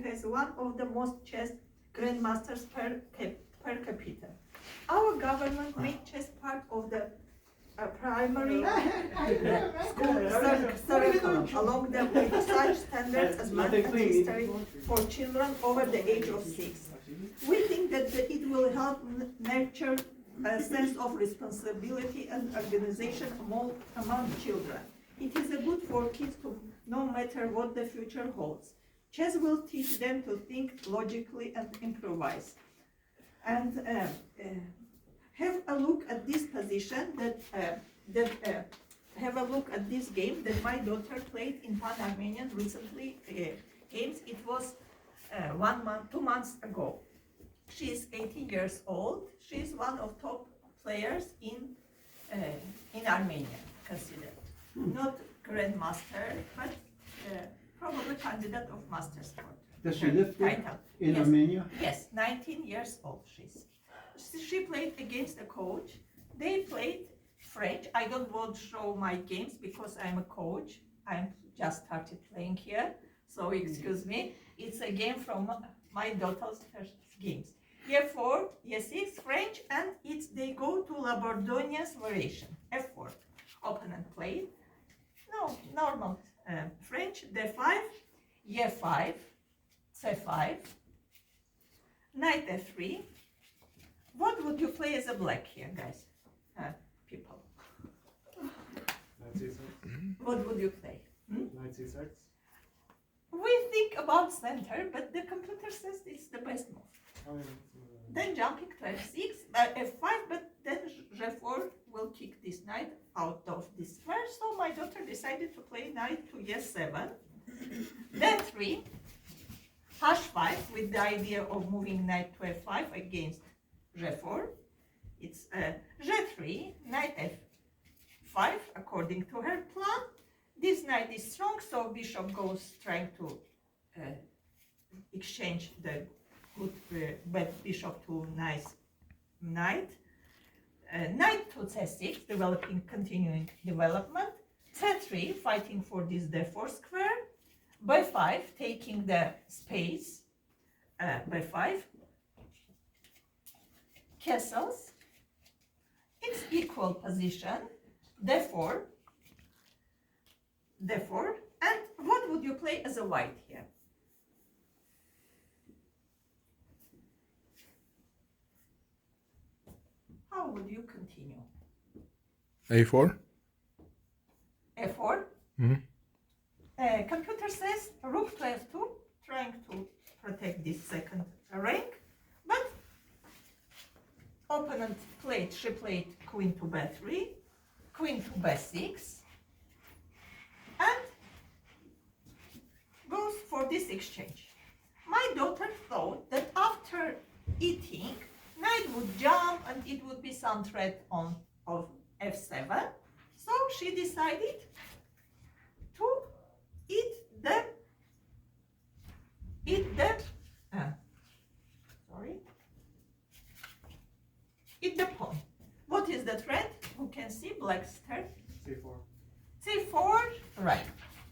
has one of the most chess grandmasters per capita. Our government made chess part of the primary school curriculum, along with such standards as math and history for children over the age of 6. We think that it will help nurture a sense of responsibility and organization among children. It is good for kids to, no matter what the future holds. Chess will teach them to think logically and improvise. And have a look at this position have a look at this game that my daughter played in Pan-Armenian recently games. It was 2 months ago. She is 18 years old. She is one of top players in Armenia, considered. Not grandmaster, but probably candidate of master sport. Does she live title. in Yes. Armenia? Yes, 19 years old she played against a coach. They played French. I don't want to show my games because I'm a coach. I'm just started playing here, so excuse me. It's a game from my daughter's first games. Year 4, year 6, French, and they go to Labordonia's variation, F4. Opponent played. No, normal French, D5, year 5, C5, knight F3. What would you play as a black here, guys? People. Knight C6. What would you play? Knight C6. We think about center, but the computer says it's the best move. Oh, yeah. Then jumping to F6, F5, but then G4 will kick this knight out of this square. So my daughter decided to play knight to E7. Then 3, H5 with the idea of moving knight to F5 against G4. It's G3, knight F5 according to her plan. This knight is strong, so bishop goes trying to exchange the good bad bishop to nice knight. Knight to C6, continuing development. C3, fighting for this D4 square. B5, taking the space. B5. Castles. It's equal position. D4. D4. And what would you play as a white here? How would you continue? A4. F4. Mm-hmm. Computer says rook to F2, trying to protect this second rank, but opponent she played queen to B3, queen to B6, and goes for this exchange. My daughter thought that after eating, knight would jump and it would be some threat of F7. So she decided to eat the pawn. What is the threat? Who can see? Black's turn. C4. C4, right.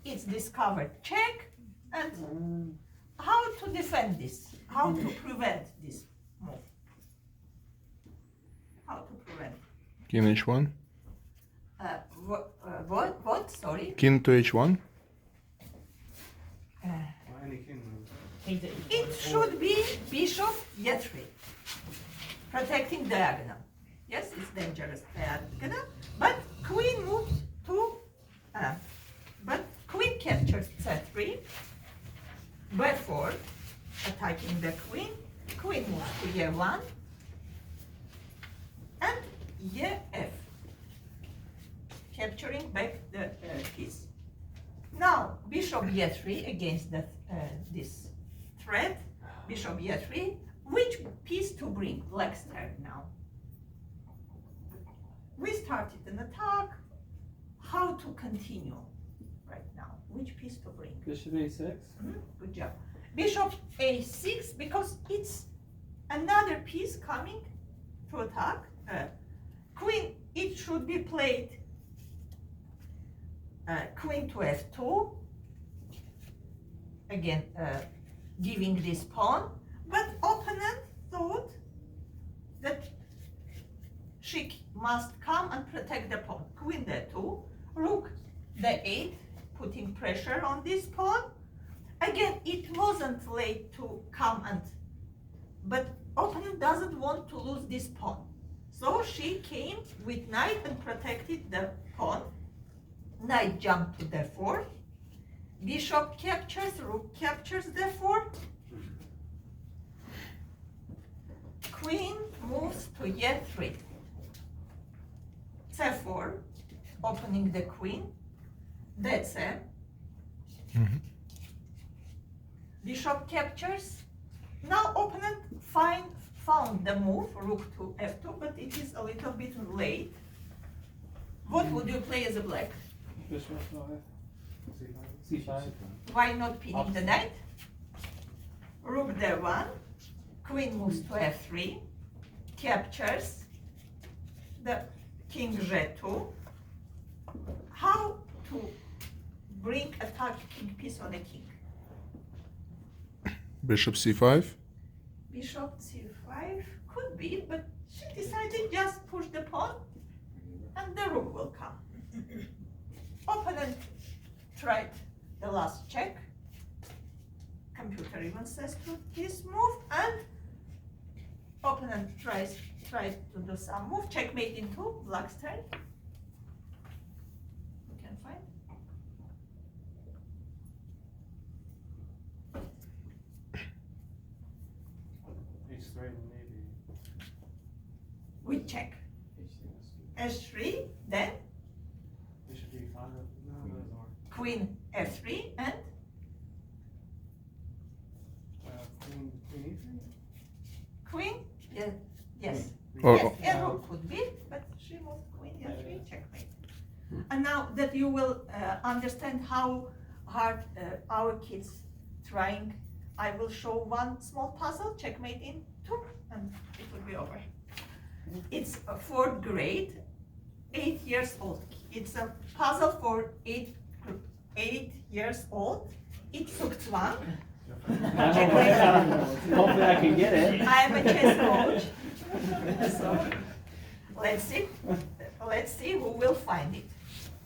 It's discovered check. And how to defend this? How to prevent this move? How to prevent? King H1. What? Sorry. King to H1. Any king move. It should be bishop E3, protecting diagonal. Yes, it's dangerous diagonal, but queen moves to, but queen captures C3, B4, attacking the queen, queen moves to E1, and EF, capturing back the piece. Now, bishop E3 against this threat, bishop E3, which piece to bring? Black's turn now. We started an attack. How to continue right now? Which piece to bring? Bishop A6. Good job. Bishop A6, because it's another piece coming to attack. Queen, it should be played queen to F2. Again, giving this pawn, but opponent thought that she must come and protect the pawn. Queen d2, rook d8, putting pressure on this pawn. Again, it wasn't late to come but opponent doesn't want to lose this pawn. So she came with knight and protected the pawn. Knight jumped to d4. Bishop captures, rook captures d4. Queen moves to e3. c4, opening the queen. d7. Bishop captures. Now opponent found the move, rook to f2, but it is a little bit late. What would you play as a black? Bishop C5. Why not pinning the knight? Rook d1, queen moves to f3, captures the king g2. How to bring attack king piece on a king? Bishop c5. Bishop c5 could be, but she decided just push the pawn and the rook will come. Opponent tried the last check. Computer even says to this move, and opponent tried to do some move. Checkmate into black's turn. You can find. H3 maybe. We check. h3, then Bishop D5. No, those aren't. queen f3 and Queen E3? queen. Yes. Oh, Yes, oh. and rook could be, but she moved queen e3, checkmate. And now that you will understand how hard our kids trying, I will show one small puzzle, checkmate in 2, and it will be over. It's a 4th grade, 8 years old. It's a puzzle for 8 years old. It's Zugzwang. Hopefully I can get it. I am a chess coach. So let's see who will find it.